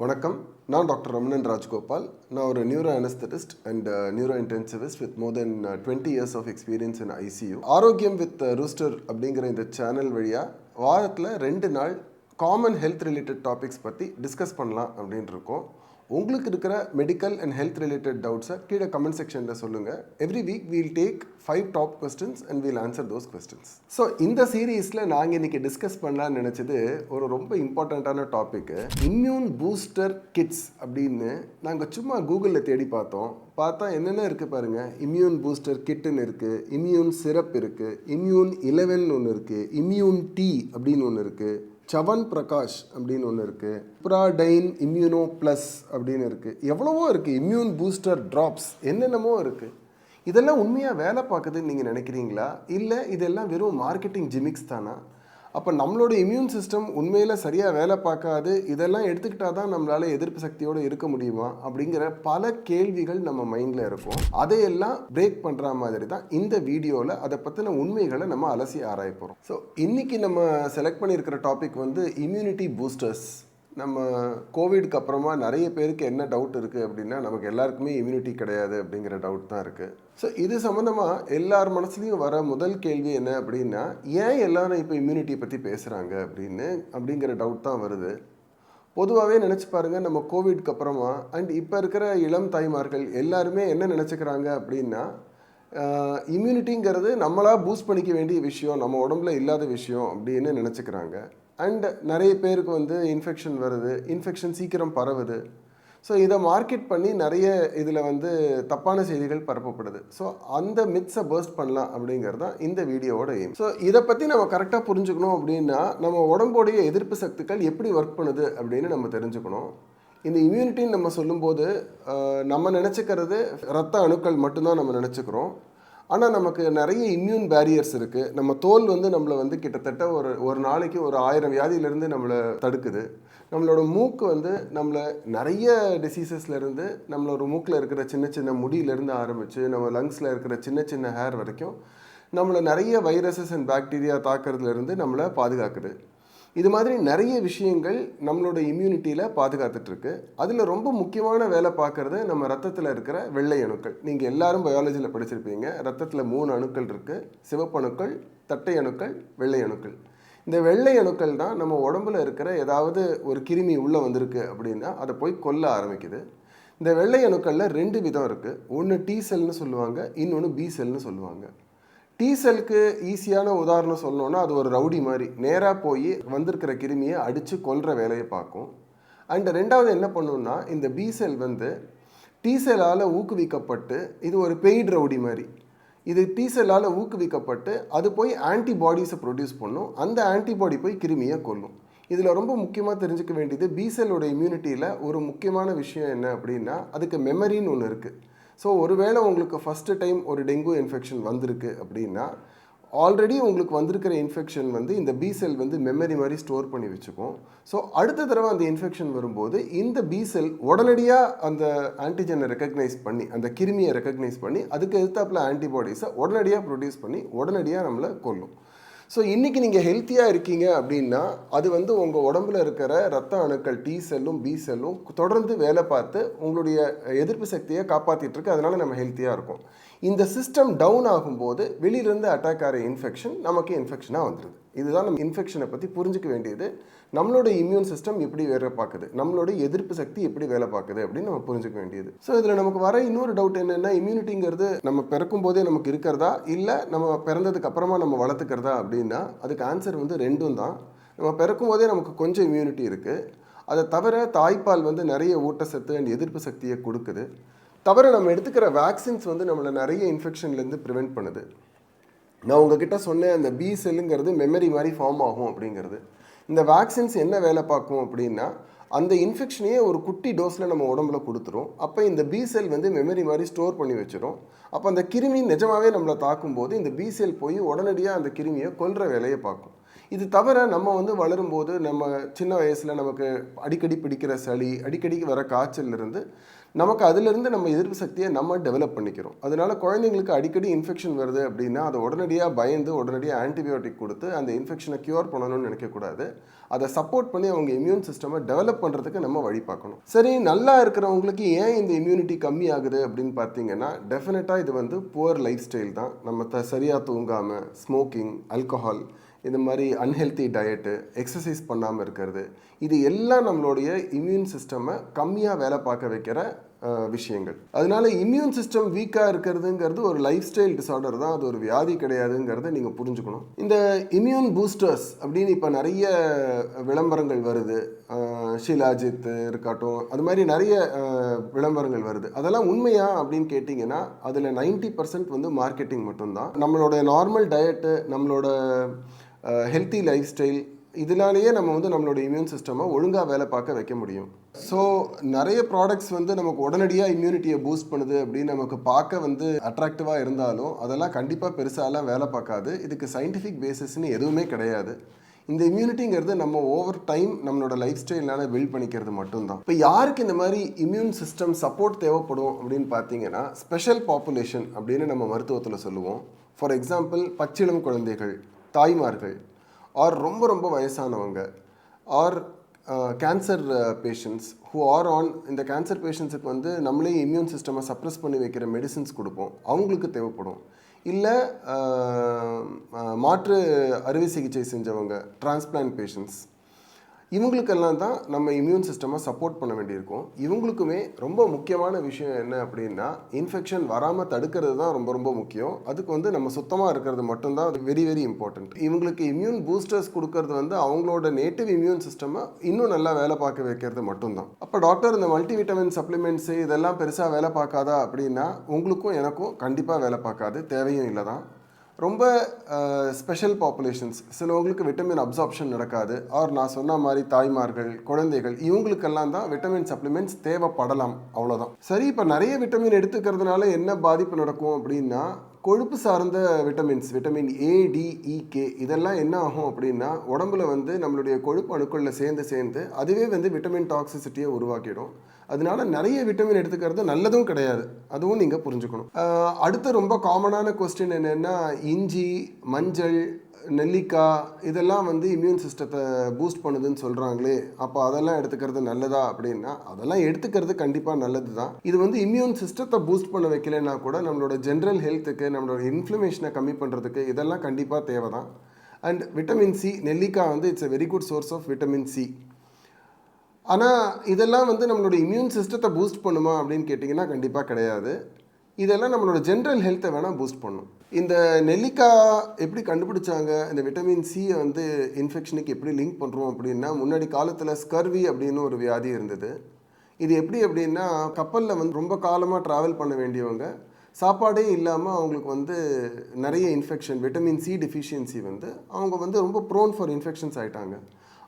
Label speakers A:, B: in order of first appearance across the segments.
A: வணக்கம். நான் டாக்டர் ரமணன் ராஜ்கோபால். நான் ஒரு neuro anaesthetist and neuro intensivist with more than 20 years of experience in ICU. Aarokkiyam with rooster அப்படிங்கிற இந்த சேனல் வழியாக வாரத்தில் 2 நாள் காமன் ஹெல்த் ரிலேட்டட் டாபிக்ஸ் பற்றி டிஸ்கஸ் பண்ணலாம் அப்படின்னு இருக்கோம். உங்களுக்கு இருக்கிற மெடிக்கல் அண்ட் ஹெல்த் ரிலேட்டட் டவுட்ஸை கீழே கமெண்ட் செக்ஷனில் சொல்லுங்கள். Every week we'll take 5 top questions and we'll answer those questions. So இந்த சீரீஸில் நாங்கள் இன்றைக்கி டிஸ்கஸ் பண்ணலான்னு நினச்சது ஒரு ரொம்ப இம்பார்ட்டண்ட்டான டாப்பிக்கு, இம்யூன் பூஸ்டர் கிட்ஸ் அப்படின்னு. நாங்கள் சும்மா கூகுளில் தேடி பார்த்தா என்னென்ன இருக்குது பாருங்கள். இம்யூன் பூஸ்டர் கிட்டுன்னு இருக்குது, இம்யூன் சிரப் இருக்குது, இம்யூன் 11 ஒன்று இருக்குது, இம்யூன் டீ அப்படின்னு ஒன்று இருக்குது, சவன் பிரகாஷ் அப்படின்னு ஒன்று இருக்குது, புராடைன் இம்யூனோ ப்ளஸ் அப்படின்னு இருக்குது, எவ்வளவோ இருக்குது. இம்யூன் பூஸ்டர் ட்ராப்ஸ் என்னென்னமோ இருக்குது. இதெல்லாம் உண்மையாக வேலை பார்க்குதுன்னு நீங்கள் நினைக்கிறீங்களா? இல்லை இதெல்லாம் வெறும் மார்க்கெட்டிங் ஜிமிக்ஸ் தானா? அப்போ நம்மளோட இம்யூன் சிஸ்டம் உண்மையில் சரியாக வேலை பார்க்காது, இதெல்லாம் எடுத்துக்கிட்டால் தான் நம்மளால் எதிர்ப்பு சக்தியோடு இருக்க முடியுமா அப்படிங்கிற பல கேள்விகள் நம்ம மைண்டில் இருக்கும். அதையெல்லாம் பிரேக் பண்ணுற மாதிரி தான் இந்த வீடியோவில் அதை பற்றின உண்மைகளை நம்ம அலசி ஆராய போகிறோம். ஸோ இன்றைக்கி நம்ம செலக்ட் பண்ணியிருக்கிற டாபிக் வந்து இம்யூனிட்டி பூஸ்டர்ஸ். நம்ம கோவிட்க்கு அப்புறமா நிறைய பேருக்கு என்ன டவுட் இருக்குது அப்படின்னா, நமக்கு எல்லாருக்குமே இம்யூனிட்டி கிடையாது அப்படிங்கிற டவுட் தான் இருக்குது. ஸோ இது சம்மந்தமாக எல்லார் மனசுலையும் வர முதல் கேள்வி என்ன அப்படின்னா, ஏன் எல்லாரும் இப்போ இம்யூனிட்டியை பற்றி பேசுகிறாங்க அப்படிங்கிற டவுட் தான் வருது. பொதுவாகவே நினச்சி பாருங்கள், நம்ம கோவிட்க்கு அப்புறமா அண்ட் இப்போ இருக்கிற இளம் தாய்மார்கள் எல்லாருமே என்ன நினச்சிக்கிறாங்க அப்படின்னா, இம்யூனிட்டிங்கிறது நம்மளாக பூஸ்ட் பண்ணிக்க வேண்டிய விஷயம், நம்ம உடம்புல இல்லாத விஷயம் அப்படின்னு நினச்சிக்கிறாங்க. அண்ட் நிறைய பேருக்கு வந்து இன்ஃபெக்ஷன் வருது, இன்ஃபெக்ஷன் சீக்கிரம் பரவுது. ஸோ இதை மார்க்கெட் பண்ணி நிறைய இதில் வந்து தப்பான செய்திகள் பரப்பப்படுது. ஸோ அந்த மித்ஸை பர்ஸ்ட் பண்ணலாம் அப்படிங்கிறது தான் இந்த வீடியோவோட எய்ம். ஸோ இதை பற்றி நம்ம கரெக்டாக புரிஞ்சுக்கணும் அப்படின்னா, நம்ம உடம்போடைய எதிர்ப்பு சக்திகள் எப்படி ஒர்க் பண்ணுது அப்படின்னு நம்ம தெரிஞ்சுக்கணும். இந்த இம்யூனிட்டின்னு நம்ம சொல்லும்போது நம்ம நினச்சிக்கிறது ரத்த அணுக்கள் மட்டும்தான் நம்ம நினச்சிக்கிறோம். ஆனால் நமக்கு நிறைய இம்யூன் பேரியர்ஸ் இருக்குது. நம்ம தோல் வந்து நம்மளை வந்து கிட்டத்தட்ட ஒரு நாளைக்கு ஒரு 1000 வியாதியிலேருந்து நம்மளை தடுக்குது. நம்மளோட மூக்கு வந்து நம்மளை நிறைய டிசீசஸ்லேருந்து, நம்மளோட மூக்கில் இருக்கிற சின்ன சின்ன முடியிலேருந்து ஆரம்பித்து நம்ம லங்ஸில் இருக்கிற சின்ன சின்ன ஹேர் வரைக்கும் நம்மளை நிறைய வைரஸஸ் அண்ட் பாக்டீரியா தாக்கிறதுலேருந்து நம்மளை பாதுகாக்குது. இது மாதிரி நிறைய விஷயங்கள் நம்மளோட இம்யூனிட்டியில் பாதுகாத்துட்ருக்கு. அதில் ரொம்ப முக்கியமான வேலை பார்க்குறது நம்ம ரத்தத்தில் இருக்கிற வெள்ளை அணுக்கள். நீங்கள் எல்லாரும் பயாலஜியில் படிச்சிருப்பீங்க. ரத்தத்தில் 3 அணுக்கள் இருக்குது: சிவப்பு அணுக்கள், தட்டை அணுக்கள், வெள்ளை அணுக்கள். இந்த வெள்ளை அணுக்கள் தான் நம்ம உடம்புல இருக்கிற ஏதாவது ஒரு கிருமி உள்ளே வந்திருக்கு அப்படின்னா அதை போய் கொல்ல ஆரம்பிக்குது. இந்த வெள்ளை அணுக்களில் 2 விதம் இருக்குது. ஒன்று டி செல்னு சொல்லுவாங்க, இன்னொன்று பி செல்னு சொல்லுவாங்க. டி செல்க்கு ஈஸியான உதாரணம் சொல்லணுன்னா, அது ஒரு ரவுடி மாதிரி நேராக போய் வந்திருக்கிற கிருமியை அடித்து கொல்கிற வேலையை பார்க்கும். அண்ட் 2வது என்ன பண்ணுன்னா, இந்த பி செல் வந்து டி செல்லால் ஊக்குவிக்கப்பட்டு, இது ஒரு பெய்டு ரவுடி மாதிரி, இது டி செல்லால் ஊக்குவிக்கப்பட்டு அது போய் ஆன்டிபாடிஸை ப்ரொடியூஸ் பண்ணும். அந்த ஆன்டிபாடி போய் கிருமியை கொல்லும். இதில் ரொம்ப முக்கியமாக தெரிஞ்சுக்க வேண்டியது, பி செல்லோட இம்யூனிட்டியில் ஒரு முக்கியமான விஷயம் என்ன அப்படின்னா, அதுக்கு மெமரின்னு ஒன்று இருக்குது. ஸோ ஒருவேளை உங்களுக்கு ஃபஸ்ட்டு டைம் ஒரு டெங்கு இன்ஃபெக்ஷன் வந்திருக்கு அப்படின்னா, ஆல்ரெடி உங்களுக்கு வந்திருக்கிற இன்ஃபெக்ஷன் வந்து இந்த பி செல் வந்து மெமரி மாதிரி ஸ்டோர் பண்ணி வச்சுக்கும். ஸோ அடுத்த தடவை அந்த இன்ஃபெக்ஷன் வரும்போது இந்த பி செல் உடனடியாக அந்த ஆன்டிஜனை ரெக்கக்னைஸ் பண்ணி, அந்த கிருமியை ரெக்கக்னைஸ் பண்ணி, அதுக்கு எதிர்த்தாப்பில் ஆன்டிபாடிஸை உடனடியாக ப்ரொடியூஸ் பண்ணி உடனடியாக நம்மளை கொல்லும். ஸோ இன்றைக்கி நீங்கள் ஹெல்த்தியாக இருக்கீங்க அப்படின்னா, அது வந்து உங்கள் உடம்புல இருக்கிற ரத்த அணுக்கள் டி செல்லும் பி செல்லும் தொடர்ந்து வேலை பார்த்து உங்களுடைய எதிர்ப்பு சக்தியை காப்பாற்றிட்டுருக்கு. அதனால் நம்ம ஹெல்த்தியாக இருக்கும். இந்த சிஸ்டம் டவுன் ஆகும்போது வெளியிலேருந்து அட்டாக் ஆகிற இன்ஃபெக்ஷன் நமக்கு இன்ஃபெக்ஷனாக வந்துடுது. இதுதான் நம்ம இன்ஃபெக்ஷனை பற்றி புரிஞ்சிக்க வேண்டியது. நம்மளோட இம்யூன் சிஸ்டம் எப்படி வேலை பார்க்குது, நம்மளோட எதிர்ப்பு சக்தி எப்படி வேலை பார்க்குது அப்படின்னு நம்ம புரிஞ்சிக்க வேண்டியது. ஸோ இதில் நமக்கு வர இன்னொரு டவுட் என்னென்னா, இம்யூனிட்டிங்கிறது நம்ம பிறக்கும் போதே நமக்கு இருக்கிறதா, இல்லை நம்ம பிறந்ததுக்கு அப்புறமா நம்ம வளர்த்துக்கிறதா அப்படின்னா, அதுக்கு ஆன்சர் வந்து 2ம் தான். நம்ம பிறக்கும் போதே நமக்கு கொஞ்சம் இம்யூனிட்டி இருக்குது. அதை தவிர தாய்ப்பால் வந்து நிறைய ஊட்டச்சத்து அண்ட் எதிர்ப்பு சக்தியை கொடுக்குது. தவிர நம்ம எடுத்துக்கிற வேக்சின்ஸ் வந்து நம்மளை நிறைய இன்ஃபெக்ஷன்லேருந்து ப்ரிவெண்ட் பண்ணுது. நான் உங்ககிட்ட சொன்னேன், அந்த பி செல்லுங்கிறது மெமரி மாதிரி ஃபார்ம் ஆகும் அப்படிங்கிறது. இந்த வேக்சின்ஸ் என்ன வேலை பார்க்கும் அப்படின்னா, அந்த இன்ஃபெக்ஷனையே ஒரு குட்டி டோஸில் நம்ம உடம்புல கொடுத்துரும். அப்போ இந்த பி செல் வந்து மெமரி மாதிரி ஸ்டோர் பண்ணி வச்சிடும். அப்போ அந்த கிருமி நிஜமாகவே நம்மளை தாக்கும்போது இந்த பி செல் போய் உடனடியாக அந்த கிருமியை கொல்கிற வேலையை பார்க்கும். இது தவிர நம்ம வந்து வளரும்போது, நம்ம சின்ன வயசில் நமக்கு அடிக்கடி பிடிக்கிற சளி, அடிக்கடி வர காய்ச்சலிருந்து நமக்கு அதிலிருந்து நம்ம எதிர்ப்பு சக்தியை நம்ம டெவலப் பண்ணிக்கிறோம். அதனால குழந்தைங்களுக்கு அடிக்கடி இன்ஃபெக்ஷன் வருது அப்படின்னா அதை உடனடியாக பயந்து உடனடியாக ஆன்டிபயோட்டிக் கொடுத்து அந்த இன்ஃபெக்ஷனை க்யூர் பண்ணணும்னு நினைக்கக்கூடாது. அதை சப்போர்ட் பண்ணி அவங்க இம்யூன் சிஸ்டமை டெவலப் பண்ணுறதுக்கு நம்ம வழி பார்க்கணும். சரி, நல்லா இருக்கிறவங்களுக்கு ஏன் இந்த இம்யூனிட்டி கம்மி ஆகுது அப்படின்னு பார்த்தீங்கன்னா, டெஃபினட்டாக இது வந்து புவர் லைஃப் ஸ்டைல் தான். நம்ம சரியாக தூங்காமல், ஸ்மோக்கிங், ஆல்கஹால், இந்த மாதிரி அன்ஹெல்த்தி டயட்டு, எக்ஸசைஸ் பண்ணாமல் இருக்கிறது, இது எல்லாம் நம்மளுடைய இம்யூன் சிஸ்டமை கம்மியாக வேலை பார்க்க வைக்கிற விஷயங்கள். அதனால இம்யூன் சிஸ்டம் வீக்காக இருக்கிறதுங்கிறது ஒரு லைஃப் ஸ்டைல் டிசார்டர் தான், அது ஒரு வியாதி கிடையாதுங்கிறத நீங்கள் புரிஞ்சுக்கணும். இந்த இம்யூன் பூஸ்டர்ஸ் அப்படின்னு இப்போ நிறைய விளம்பரங்கள் வருது. ஷீலாஜித் இருக்கட்டும், அது மாதிரி நிறைய விளம்பரங்கள் வருது. அதெல்லாம் உண்மையா அப்படின்னு கேட்டிங்கன்னா அதில் 90% வந்து மார்க்கெட்டிங் மட்டும்தான். நம்மளோட நார்மல் டயட்டு, நம்மளோட ஹெல்த்தி லைஃப் ஸ்டைல், இதனாலேயே நம்ம வந்து நம்மளோட இம்யூன் சிஸ்டமை ஒழுங்காக வேலை பார்க்க வைக்க முடியும். ஸோ நிறைய ப்ராடக்ட்ஸ் வந்து நமக்கு உடனடியாக இம்யூனிட்டியை பூஸ்ட் பண்ணுது அப்படின்னு நமக்கு பார்க்க வந்து அட்ராக்டிவாக இருந்தாலும் அதெல்லாம் கண்டிப்பாக பெருசாலாம் வேலை பார்க்காது. இதுக்கு சயின்டிஃபிக் பேசிஸ்ன்னு எதுவுமே கிடையாது. இந்த இம்யூனிட்டிங்கிறது நம்ம ஓவர் டைம் நம்மளோட லைஃப் ஸ்டைல்னால பில்ட் பண்ணிக்கிறது மட்டும்தான். இப்போ யாருக்கு இந்த மாதிரி இம்யூன் சிஸ்டம் சப்போர்ட் தேவைப்படும் அப்படின்னு பார்த்தீங்கன்னா, ஸ்பெஷல் பாப்புலேஷன் அப்படின்னு நம்ம மருத்துவத்தில் சொல்லுவோம். ஃபார் எக்ஸாம்பிள், பச்சிளம் குழந்தைகள், தாய்மார்கள், ஆர் ரொம்ப ரொம்ப வயசானவங்க, or cancer patients who are on. இந்த கேன்சர் பேஷண்ட்ஸுக்கு வந்து நம்மளே இம்யூன் சிஸ்டமை சப்ரஸ் பண்ணி வைக்கிற மெடிசின்ஸ் கொடுப்போம், அவங்களுக்கு தேவைப்படும். இல்லை மாற்று அறுவை சிகிச்சை செஞ்சவங்க, டிரான்ஸ்பிளான்ட் பேஷண்ட்ஸ், இவங்களுக்கெல்லாம் தான் நம்ம இம்யூன் சிஸ்டமை சப்போர்ட் பண்ண வேண்டியிருக்கும். இவங்களுக்குமே ரொம்ப முக்கியமான விஷயம் என்ன அப்படின்னா, இன்ஃபெக்ஷன் வராமல் தடுக்கிறது தான் ரொம்ப ரொம்ப முக்கியம். அதுக்கு வந்து நம்ம சுத்தமாக இருக்கிறது மட்டும்தான் அது வெரி வெரி இம்பார்ட்டண்ட். இவங்களுக்கு இம்யூன் பூஸ்டர்ஸ் கொடுக்கறது வந்து அவங்களோட நேட்டிவ் இம்யூன் சிஸ்டமை இன்னும் நல்லா வேலை பார்க்க வைக்கிறது மட்டும்தான். அப்போ டாக்டர், இந்த மல்டிவிட்டமின் சப்ளிமெண்ட்ஸு இதெல்லாம் பெருசாக வேலை பார்க்காதா அப்படின்னா, உங்களுக்கும் எனக்கும் கண்டிப்பாக வேலை பார்க்காது, தேவையும் இல்லை தான். ரொம்ப ஸ்பெஷல் பாப்புலேஷன்ஸ், சிலவங்களுக்கு விட்டமின் அப்சார்ப்ஷன் நடக்காது, ஆர் நான் சொன்ன மாதிரி தாய்மார்கள், குழந்தைகள், இவங்களுக்கெல்லாம் தான் விட்டமின் சப்ளிமெண்ட்ஸ் தேவைப்படலாம், அவ்வளோதான். சரி, இப்போ நிறைய விட்டமின் எடுத்துக்கிறதுனால என்ன பாதிப்பு நடக்கும் அப்படின்னா, கொழுப்பு சார்ந்த vitamins, vitamin A, D, E, K, இதெல்லாம் என்ன ஆகும் அப்படின்னா உடம்புல வந்து நம்மளுடைய கொழுப்பு அணுக்களில் சேர்ந்து அதுவே வந்து விட்டமின் டாக்ஸிசிட்டியை உருவாக்கிடும். அதனால நிறைய விட்டமின் எடுத்துக்கிறது நல்லதும் கிடையாது, அதுவும் நீங்கள் புரிஞ்சுக்கணும். அடுத்த ரொம்ப காமனான கொஸ்டின் என்னென்னா, இஞ்சி, மஞ்சள், நெல்லிக்காய் இதெல்லாம் வந்து இம்யூன் சிஸ்டத்தை பூஸ்ட் பண்ணுதுன்னு சொல்கிறாங்களே, அப்போ அதெல்லாம் எடுத்துக்கிறது நல்லதா அப்படின்னா, அதெல்லாம் எடுத்துக்கிறது கண்டிப்பாக நல்லது தான். இது வந்து இம்யூன் சிஸ்டத்தை பூஸ்ட் பண்ண வைக்கலைன்னா கூட நம்மளோட ஜென்ரல் ஹெல்த்துக்கு, நம்மளோட இன்ஃப்ளமேஷனை கம்மி பண்ணுறதுக்கு இதெல்லாம் கண்டிப்பாக தேவை தான். அண்ட் விட்டமின் சி, நெல்லிக்காய் வந்து it's a very good source of vitamin C. ஆனால் இதெல்லாம் வந்து நம்மளோட இம்யூன் சிஸ்டத்தை பூஸ்ட் பண்ணுமா அப்படின்னு கேட்டிங்கன்னா கண்டிப்பாக கிடையாது. இதெல்லாம் நம்மளோட ஜென்ரல் ஹெல்த்தை வேணால் பூஸ்ட் பண்ணும். இந்த நெல்லிக்காய் எப்படி கண்டுபிடிச்சாங்க, இந்த விட்டமின் சியை வந்து இன்ஃபெக்ஷனுக்கு எப்படி லிங்க் பண்ணுறோம் அப்படின்னா, முன்னாடி காலத்தில் ஸ்கர்வி அப்படின்னு ஒரு வியாதி இருந்தது. இது எப்படி அப்படின்னா, கப்பலில் வந்து ரொம்ப காலமாக ட்ராவல் பண்ண வேண்டியவங்க, சாப்பாடே இல்லாமல் அவங்களுக்கு வந்து நிறைய இன்ஃபெக்ஷன், விட்டமின் சி டெஃபிஷியன்சி வந்து அவங்க வந்து ரொம்ப ப்ரோன் ஃபார் இன்ஃபெக்ஷன்ஸ் ஆகிட்டாங்க.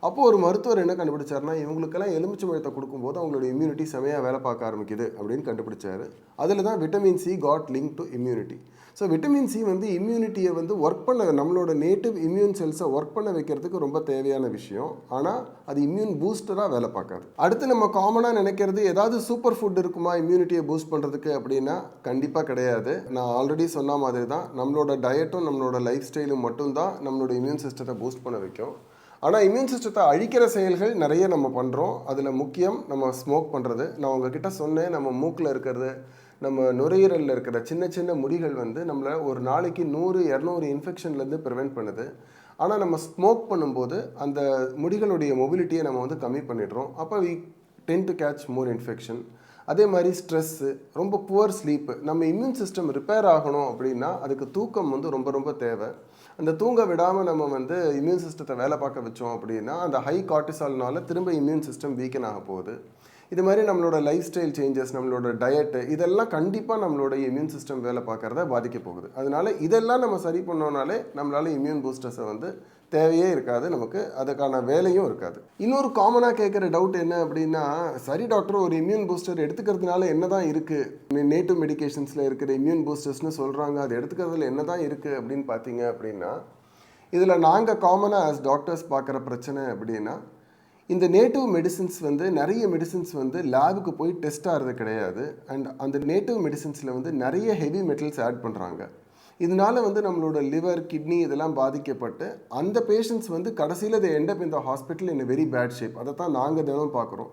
A: அப்போது ஒரு மருத்துவர் என்ன கண்டுபிடிச்சாருன்னா, இவங்களுக்கெல்லாம் எலுமிச்சை பழத்தை கொடுக்கும்போது அவங்களோட இம்யூனிட்டி செமையாக வேலை பார்க்க ஆரம்பிக்குது அப்படின்னு கண்டுபிடிச்சாரு. அதில் தான் vitamin C got link to immunity. So vitamin C வந்து இம்யூனிட்டியை வந்து ஒர்க் பண்ண, நம்மளோட நேட்டிவ் இம்யூன் செல்ஸை ஒர்க் பண்ண வைக்கிறதுக்கு ரொம்ப தேவையான விஷயம். ஆனால் அது இம்யூன் பூஸ்டராக வேலை பார்க்காது. அடுத்து நம்ம காமனாக நினைக்கிறது, ஏதாவது சூப்பர் ஃபுட் இருக்குமா இம்யூனிட்டியை பூஸ்ட் பண்ணுறதுக்கு அப்படின்னா கண்டிப்பாக கிடையாது. நான் ஆல்ரெடி சொன்ன மாதிரி தான், நம்மளோட டயட்டும் நம்மளோட லைஃப் ஸ்டைலும் மட்டும்தான் நம்மளோட இம்யூன் சிஸ்டத்தை பூஸ்ட் பண்ண வைக்கும். ஆனால் இம்யூன் சிஸ்டத்தை அழிக்கிற செயல்கள் நிறைய நம்ம பண்ணுறோம். அதில் முக்கியம் நம்ம ஸ்மோக் பண்ணுறது. நான் உங்ககிட்ட சொன்னேன், நம்ம மூக்கில் இருக்கிறது, நம்ம நுரையீரலில் இருக்கிற சின்ன சின்ன முடிகள் வந்து நம்மளை ஒரு நாளைக்கு 100-200 இன்ஃபெக்ஷன்லேருந்து ப்ரிவெண்ட் பண்ணுது. ஆனால் நம்ம ஸ்மோக் பண்ணும்போது அந்த முடிகளுடைய மொபிலிட்டியை நம்ம வந்து கம்மி பண்ணிடுறோம். அப்போ we tend to catch more infection. அதே மாதிரி ஸ்ட்ரெஸ்ஸு, ரொம்ப புவர் ஸ்லீப்பு. நம்ம இம்யூன் சிஸ்டம் ரிப்பேர் ஆகணும் அப்படின்னா அதுக்கு தூக்கம் வந்து ரொம்ப ரொம்ப தேவை. அந்த தூங்க விடாமல் நம்ம வந்து இம்யூன் சிஸ்டத்தை வேலை பார்க்க வச்சோம் அப்படின்னா அந்த ஹை கார்டிசால்னால திரும்ப இம்யூன் சிஸ்டம் வீக்கன் ஆக போகுது. இது மாதிரி நம்மளோட லைஃப் ஸ்டைல் சேஞ்சஸ், நம்மளோட டயட்டு, இதெல்லாம் கண்டிப்பாக நம்மளோட இம்யூன் சிஸ்டம் வேலை பார்க்குறத பாதிக்க போகுது. அதனால இதெல்லாம் நம்ம சரி பண்ணோனாலே நம்மளால இம்யூன் பூஸ்டர்ஸை வந்து தேவையே இருக்காது, நமக்கு அதுக்கான வேலையும் இருக்காது. இன்னொரு காமனாக கேட்குற டவுட் என்ன அப்படின்னா, சரி டாக்டர், ஒரு இம்யூன் பூஸ்டர் எடுத்துக்கிறதுனால என்ன தான் இருக்குது, நேட்டிவ் மெடிக்கேஷன்ஸில் இருக்கிற இம்யூன் பூஸ்டர்ஸ்னு சொல்கிறாங்க, அது எடுத்துக்கிறதுல என்ன தான் இருக்குது அப்படின்னு பார்த்தீங்க அப்படின்னா, இதில் நாங்கள் காமனாக ஆஸ் டாக்டர்ஸ் பார்க்குற பிரச்சனை அப்படின்னா, இந்த நேட்டிவ் மெடிசின்ஸ் வந்து நிறைய மெடிசின்ஸ் வந்து லேபுக்கு போய் டெஸ்ட் ஆகிறது கிடையாது. அண்ட் அந்த நேட்டிவ் மெடிசின்ஸில் வந்து நிறைய ஹெவி மெட்டல்ஸ் ஆட் பண்ணுறாங்க. இதனால வந்து நம்மளோட லிவர், கிட்னி இதெல்லாம் பாதிக்கப்பட்டு அந்த பேஷண்ட்ஸ் வந்து கடைசியில் they end up in the hospital in a very bad shape. அதை தான் நாங்கள் தினம் பார்க்குறோம்.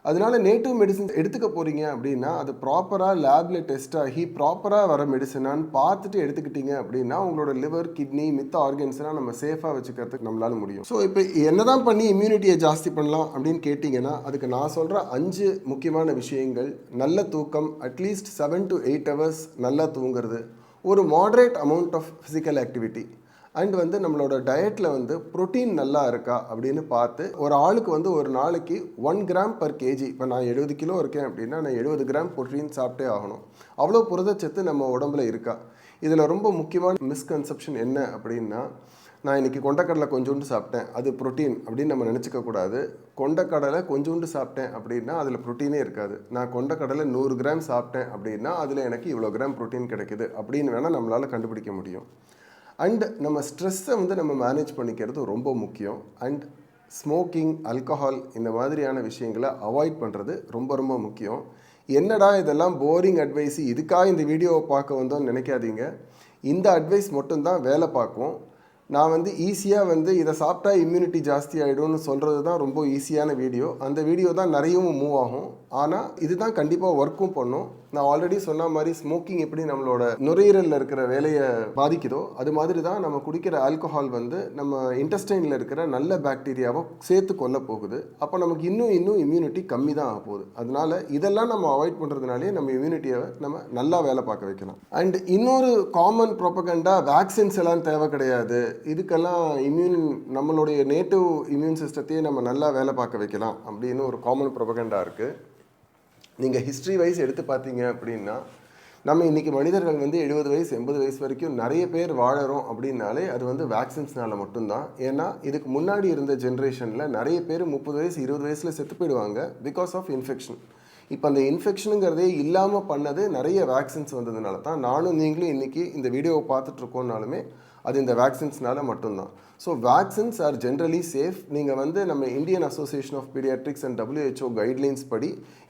A: அதனால நேட்டிவ் மெடிசின்ஸ் எடுத்துக்க போகிறீங்க அப்படின்னா அது ப்ராப்பராக லேபில் டெஸ்ட் ஆகி ப்ராப்பராக வர மெடிசனான்னு பார்த்துட்டு எடுத்துக்கிட்டீங்க அப்படின்னா உங்களோட லிவர், கிட்னி, மித்த ஆர்கன்ஸ்லாம் நம்ம சேஃபாக வச்சுக்கிறதுக்கு நம்மளால முடியும். ஸோ இப்போ என்னதான் பண்ணி இம்யூனிட்டியை ஜாஸ்தி பண்ணலாம் அப்படின்னு கேட்டிங்கன்னா அதுக்கு நான் சொல்கிற 5 முக்கியமான விஷயங்கள்: நல்ல தூக்கம், அட்லீஸ்ட் 7 to 8 hours நல்லா தூங்குறது, ஒரு moderate amount of physical activity, and வந்து நம்மளோட டயட்டில் வந்து ப்ரோட்டீன் நல்லா இருக்கா அப்படின்னு பார்த்து ஒரு ஆளுக்கு வந்து ஒரு நாளைக்கு 1 gram per kg. இப்போ நான் 70 கிலோ இருக்கேன் அப்படின்னா நான் 70 கிராம் ப்ரோட்டீன் சாப்பிட்டே ஆகணும். அவ்வளோ புரதச்சத்து நம்ம உடம்புல இருக்கா? இதில் ரொம்ப முக்கியமான மிஸ்கன்செப்ஷன் என்ன அப்படின்னா, நான் இன்றைக்கி கொண்டக்கடலை கொஞ்சோண்டு சாப்பிட்டேன் அது ப்ரோட்டீன் அப்படின்னு நம்ம நினச்சிக்கக்கூடாது. கொண்டக்கடலை கொஞ்சோண்டு சாப்பிட்டேன் அப்படின்னா அதில் ப்ரோட்டீனே இருக்காது. நான் கொண்டக்கடலை 100 கிராம் சாப்பிட்டேன் அப்படின்னா அதில் எனக்கு இவ்வளோ கிராம் ப்ரோட்டீன் கிடைக்குது அப்படின்னு வேணால் நம்மளால் கண்டுபிடிக்க முடியும். அண்ட் நம்ம ஸ்ட்ரெஸ்ஸை வந்து நம்ம மேனேஜ் பண்ணிக்கிறது ரொம்ப முக்கியம். அண்ட் ஸ்மோக்கிங், ஆல்கஹால் இந்த மாதிரியான விஷயங்களை அவாய்ட் பண்ணுறது ரொம்ப ரொம்ப முக்கியம். என்னடா இதெல்லாம் போரிங் அட்வைஸ், இதுக்காக இந்த வீடியோவை பார்க்க வந்தோன்னு நினைக்காதீங்க. இந்த அட்வைஸ் மட்டும்தான் வேலை பார்க்கும். நான் வந்து ஈஸியாக வந்து இதை சாப்பிட்டா இம்யூனிட்டி ஜாஸ்தி ஆகிடும்னு சொல்கிறது தான் ரொம்ப ஈஸியான வீடியோ. அந்த வீடியோ தான் நிறையவும் மூவ் ஆகும். ஆனால் இதுதான் கண்டிப்பாக ஒர்க்கும் பண்ணும். நான் ஆல்ரெடி சொன்ன மாதிரி ஸ்மோக்கிங் எப்படி நம்மளோட நுரையீரலில் இருக்கிற வேலையை பாதிக்குதோ அது மாதிரி தான் நம்ம குடிக்கிற ஆல்கஹால் வந்து நம்ம இன்டெஸ்டைனில் இருக்கிற நல்ல பாக்டீரியாவை சேர்த்து கொல்ல போகுது. அப்போ நமக்கு இன்னும் இம்யூனிட்டி கம்மி தான் ஆக போகுது. அதனால இதெல்லாம் நம்ம அவாய்ட் பண்ணுறதுனாலே நம்ம இம்யூனிட்டியை நம்ம நல்லா வேலை பார்க்க வைக்கலாம். அண்ட் இன்னொரு காமன் ப்ரோபகண்டா, வேக்சின்ஸ் எல்லாம் தேவை கிடையாது, இதுக்கெல்லாம் நம்மளுடைய நேட்டிவ் இம்யூன் சிஸ்டத்தையே நம்ம நல்லா வேலை பார்க்க வைக்கலாம் அப்படின்னு ஒரு காமன் ப்ரோபகண்டா இருக்குது. நீங்கள் ஹிஸ்ட்ரி வைஸ் எடுத்து பார்த்தீங்க அப்படின்னா நம்ம இன்றைக்கி மனிதர்கள் வந்து 70 வயசு 80 வயசு வரைக்கும் நிறைய பேர் வாழறோம் அப்படின்னாலே அது வந்து வேக்சின்ஸ்னால மட்டும்தான். ஏன்னா இதுக்கு முன்னாடி இருந்த ஜென்ரேஷனில் நிறைய பேர் 30 வயசு 20 வயசில் செத்து போயிடுவாங்க பிகாஸ் ஆஃப் இன்ஃபெக்ஷன். இப்போ அந்த இன்ஃபெக்ஷனுங்கிறதே இல்லாமல் பண்ணது நிறைய வேக்சின்ஸ் வந்ததுனால தான். நானும் நீங்களும் இன்றைக்கி இந்த வீடியோவை பார்த்துட்ருக்கோன்னாலுமே அது இந்த வேக்சின்ஸ்னால மட்டும்தான். So vaccines are generally safe. நீங்கள் வந்து நம்ம Indian association of paediatrics and WHO guidelines படி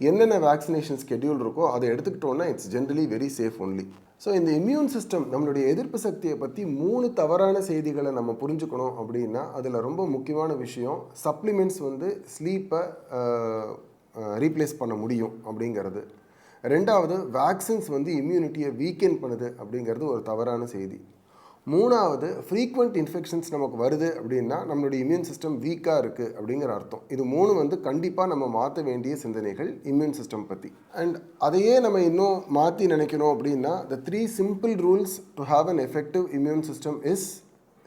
A: என்னென்ன வேக்சினேஷன் ஸ்கெடியூல் இருக்கோ அதை எடுத்துக்கிட்டோன்னா it's generally very safe only. So இந்த இம்யூன் சிஸ்டம், நம்மளுடைய எதிர்ப்பு சக்தியை பற்றி 3 தவறான செய்திகளை நம்ம புரிஞ்சுக்கணும் அப்படின்னா அதில் ரொம்ப முக்கியமான விஷயம் சப்ளிமெண்ட்ஸ் வந்து ஸ்லீப்பை ரீப்ளேஸ் பண்ண முடியும் அப்படிங்கிறது. 2வது, வேக்சின்ஸ் வந்து இம்யூனிட்டியை வீக்கெண்ட் பண்ணுது அப்படிங்கிறது ஒரு தவறான செய்தி. 3வது, ஃப்ரீக்வெண்ட் இன்ஃபெக்ஷன்ஸ் நமக்கு வருது அப்படின்னா நம்மளுடைய இம்யூன் சிஸ்டம் வீக்காக இருக்குது அப்படிங்கிற அர்த்தம். இது 3 வந்து கண்டிப்பாக நம்ம மாற்ற வேண்டிய சிந்தனைகள் இம்யூன் சிஸ்டம் பற்றி. அண்ட் அதையே நம்ம இன்னும் மாற்றி நினைக்கணும் அப்படின்னா the 3 simple rules to have an effective immune system is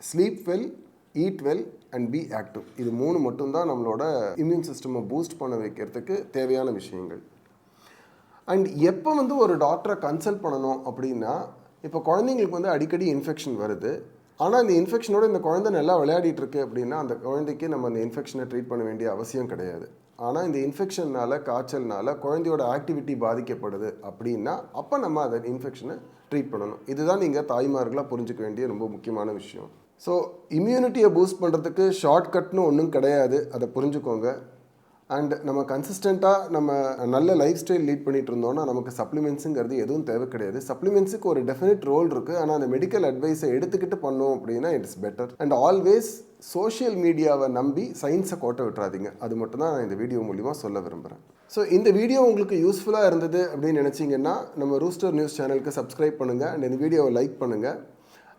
A: sleep well, eat well and be active. இது 3 மட்டும்தான் நம்மளோட இம்யூன் சிஸ்டமை பூஸ்ட் பண்ண வைக்கிறதுக்கு தேவையான விஷயங்கள். அண்ட் எப்போ வந்து ஒரு டாக்டரை கன்சல்ட் பண்ணணும் அப்படின்னா, இப்போ குழந்தைங்களுக்கு வந்து அடிக்கடி இன்ஃபெக்ஷன் வருது. ஆனால் இந்த இன்ஃபெக்ஷனோட இந்த குழந்தை நல்லா விளையாடிட்டு இருக்கு அப்படின்னா அந்த குழந்தைக்கு நம்ம அந்த இன்ஃபெக்ஷனை ட்ரீட் பண்ண வேண்டிய அவசியம் கிடையாது. ஆனால் இந்த இன்ஃபெக்ஷனால், காய்ச்சல்னால குழந்தையோட ஆக்டிவிட்டி பாதிக்கப்படுது அப்படின்னா அப்போ நம்ம அதை இன்ஃபெக்ஷனை ட்ரீட் பண்ணணும். இதுதான் நீங்கள் தாய்மார்களாக புரிஞ்சுக்க வேண்டிய ரொம்ப முக்கியமான விஷயம். ஸோ இம்யூனிட்டியை பூஸ்ட் பண்ணுறதுக்கு ஷார்ட்கட்னு ஒன்றும் கிடையாது, அதை புரிஞ்சுக்கோங்க. அண்ட் நம்ம கன்சிஸ்டண்ட்டாக நம்ம நல்ல லைஃப் ஸ்டைல் லீட் பண்ணிட்டு இருந்தோம்னா நமக்கு சப்ளிமெண்ட்ஸுங்கிறது எதுவும் தேவை கிடையாது. சப்ளிமெண்ட்ஸுக்கு ஒரு டெஃபினட் ரோல் இருக்குது. ஆனால் அந்த மெடிக்கல் அட்வைஸை எடுத்துக்கிட்டு பண்ணோம் அப்படின்னா it's better. And always social மீடியாவை நம்பி சயின்ஸை கோட்டை விட்டுறாதீங்க. அது மட்டும் தான் நான் இந்த வீடியோ மூலிமா சொல்ல விரும்புகிறேன். ஸோ இந்த வீடியோ உங்களுக்கு யூஸ்ஃபுல்லாக இருந்தது அப்படின்னு நினச்சிங்கன்னா நம்ம ரூஸ்டர் நியூஸ் சேனலுக்கு சப்ஸ்கிரைப் பண்ணுங்கள் அண்ட் இந்த வீடியோவை லைக் பண்ணுங்கள்.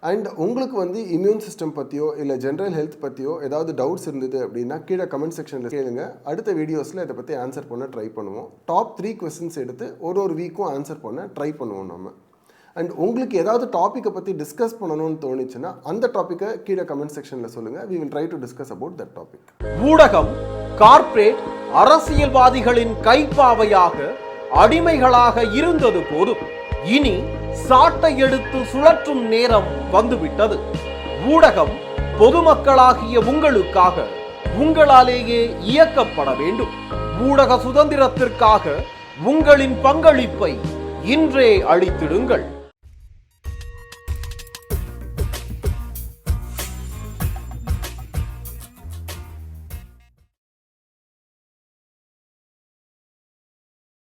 A: அண்ட் உங்களுக்கு வந்து இம்யூன் சிஸ்டம் பற்றியோ இல்லை ஜென்ரல் ஹெல்த் பற்றியோ ஏதாவது டவுட்ஸ் இருந்தது அப்படின்னா கீழே கமெண்ட் செக்ஷனில் கேளுங்க. அடுத்த வீடியோஸில் இதை பற்றி ஆன்சர் பண்ண ட்ரை பண்ணுவோம். டாப் 3 கொஸ்டின்ஸ் எடுத்து ஒரு வீக்கும் ஆன்சர் பண்ண ட்ரை பண்ணுவோம் நம்ம. அண்ட் உங்களுக்கு ஏதாவது டாப்பிக்கை பற்றி டிஸ்கஸ் பண்ணணும்னு தோணுச்சுன்னா அந்த டாப்பிக்கை கீழே கமெண்ட் செக்ஷனில் சொல்லுங்கள். we will try to discuss about that topic.
B: ஊடகம், கார்ப்பரேட், அரசியல்வாதிகளின் கைப்பாவையாக அடிமைகளாக இருந்தது போதும். இனி சாட்டை எடுத்து சுழற்றும் நேரம் வந்துவிட்டது. ஊடகம் பொதுமக்களாகிய உங்களுக்காக உங்களாலேயே இயக்கப்பட வேண்டும். ஊடக சுதந்திரத்திற்காக உங்களின் பங்களிப்பை இன்றே அளித்திடுங்கள்.